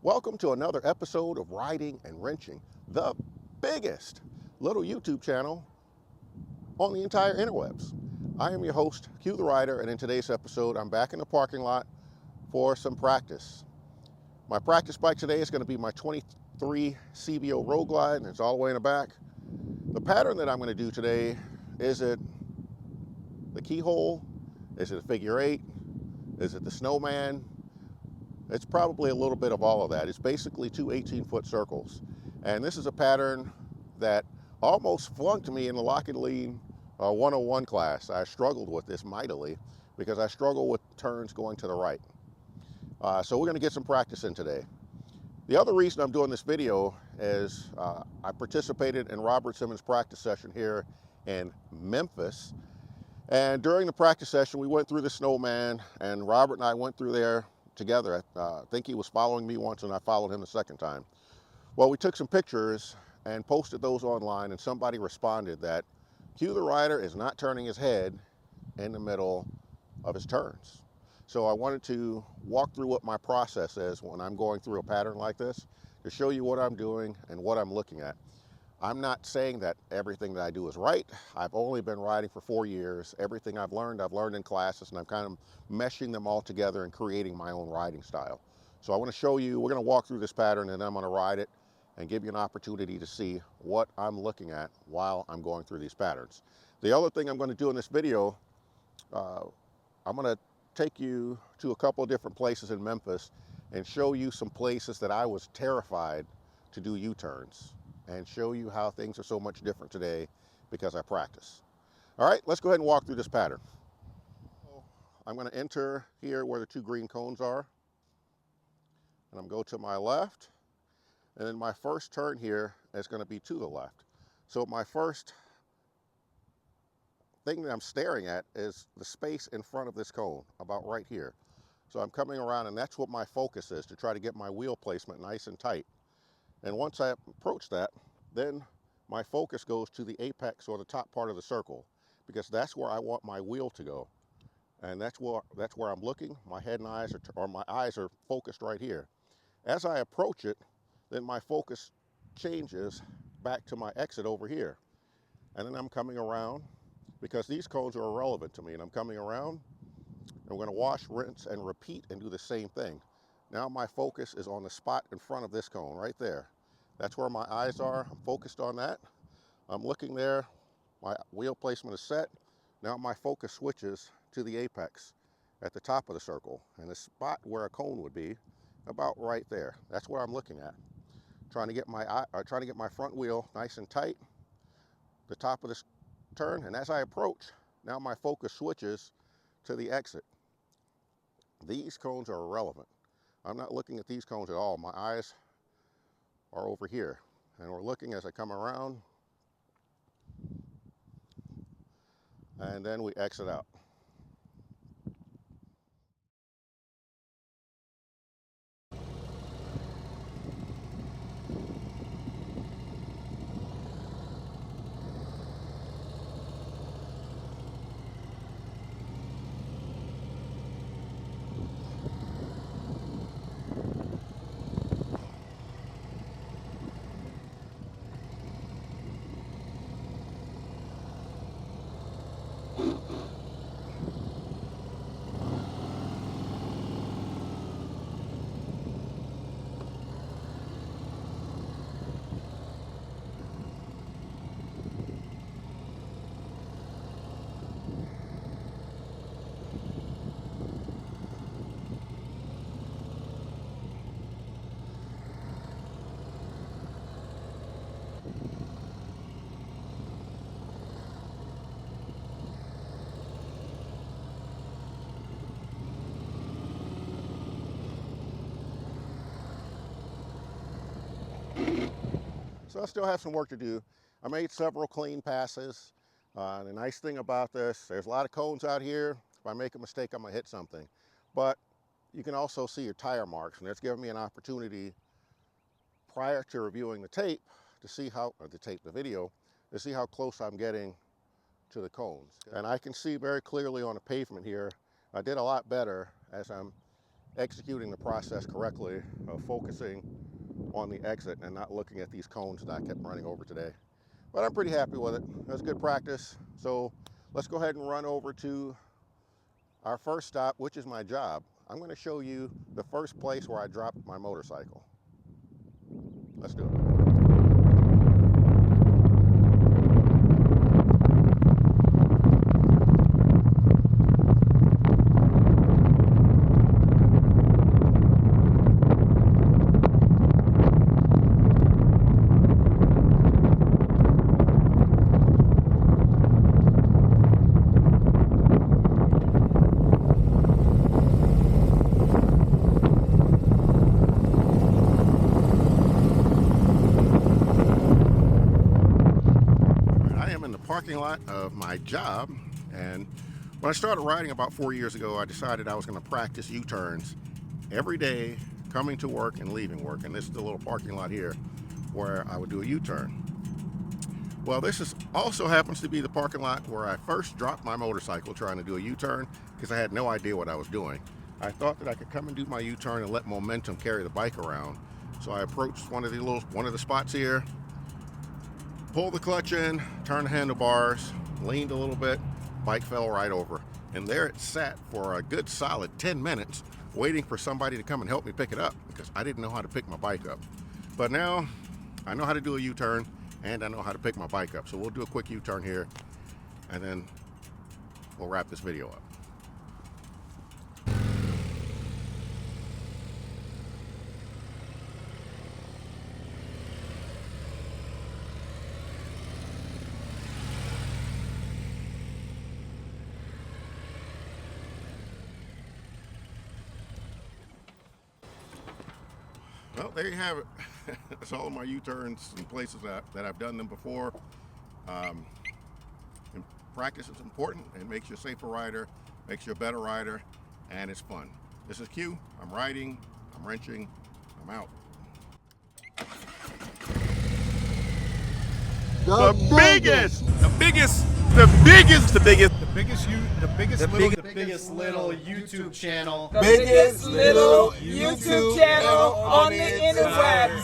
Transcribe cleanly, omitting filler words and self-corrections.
Welcome to another episode of Riding and Wrenching, the biggest little YouTube channel on the entire interwebs. I am your host, Q the Rider, and in today's episode, I'm back in the parking lot for some practice. My practice bike today is going to be my 23 CVO Road Glide, and it's all the way in the back. The pattern that I'm going to do today, is it the keyhole? Is it a figure eight? Is it the snowman? It's probably a little bit of all of that. It's basically two 18-foot circles. And this is a pattern that almost flunked me in the lock and lean 101 class. I struggled with this mightily because I struggle with turns going to the right. So we're going to get some practice in today. The other reason I'm doing this video is I participated in Robert Simmons' practice session here in Memphis. And during the practice session, we went through the snowman, and Robert and I went through there together. I think he was following me once and I followed him the second time. Well, we took some pictures and posted those online, and somebody responded that Q the Rider is not turning his head in the middle of his turns. So I wanted to walk through what my process is when I'm going through a pattern like this to show you what I'm doing and what I'm looking at. I'm not saying that everything that I do is right. I've only been riding for 4 years. Everything I've learned in classes, and I'm kind of meshing them all together and creating my own riding style. So I want to show you, we're going to walk through this pattern and I'm going to ride it and give you an opportunity to see what I'm looking at while I'm going through these patterns. The other thing I'm going to do in this video, I'm going to take you to a couple of different places in Memphis and show you some places that I was terrified to do U-turns, and show you how things are so much different today because I practice. All right, let's go ahead and walk through this pattern. I'm going to enter here where the two green cones are, and I'm going to go to my left, and then my first turn here is going to be to the left. So my first thing that I'm staring at is the space in front of this cone, about right here. So I'm coming around, and that's what my focus is, to try to get my wheel placement nice and tight. And once I approach that, then my focus goes to the apex or the top part of the circle, because that's where I want my wheel to go. And that's where I'm looking. My head and eyes my eyes are focused right here. As I approach it, then my focus changes back to my exit over here. And then I'm coming around, because these cones are irrelevant to me, and I'm coming around, and I'm going to wash, rinse, and repeat and do the same thing. Now my focus is on the spot in front of this cone, right there. That's where my eyes are. I'm focused on that. I'm looking there. My wheel placement is set. Now my focus switches to the apex at the top of the circle, and the spot where a cone would be, about right there. That's where I'm looking at. Trying to get my front wheel nice and tight, the top of this turn, and as I approach, now my focus switches to the exit. These cones are irrelevant. I'm not looking at these cones at all. My eyes are over here, and we're looking as I come around, and then we exit out. So I still have some work to do. I made several clean passes. The nice thing about this, there's a lot of cones out here. If I make a mistake, I'm gonna hit something. But you can also see your tire marks, and that's giving me an opportunity prior to reviewing the tape to see how, or the video, to see how close I'm getting to the cones. And I can see very clearly on the pavement here, I did a lot better as I'm executing the process correctly of focusing on the exit and not looking at these cones that I kept running over today. But I'm pretty happy with it. It was good practice. So let's go ahead and run over to our first stop, which is my job. I'm going to show you the first place where I dropped my motorcycle. Let's do it. Parking lot of my job, and when I started riding about 4 years ago, I decided I was going to practice U-turns every day coming to work and leaving work. And this is the little parking lot here where I would do a U-turn. Well, this also happens to be the parking lot where I first dropped my motorcycle trying to do a U-turn because I had no idea what I was doing. I thought that I could come and do my U-turn and let momentum carry the bike around. So I approached one of the spots here, pulled the clutch in, turned the handlebars, leaned a little bit, bike fell right over. And there it sat for a good solid 10 minutes waiting for somebody to come and help me pick it up because I didn't know how to pick my bike up. But now I know how to do a U-turn and I know how to pick my bike up. So we'll do a quick U-turn here and then we'll wrap this video up. Well, there you have it. That's all of my U-turns and places that I've done them before. And practice is important. It makes you a safer rider, makes you a better rider, and it's fun. This is Q. I'm riding, I'm wrenching, I'm out. The biggest little YouTube channel. The biggest little YouTube channel on the interwebs.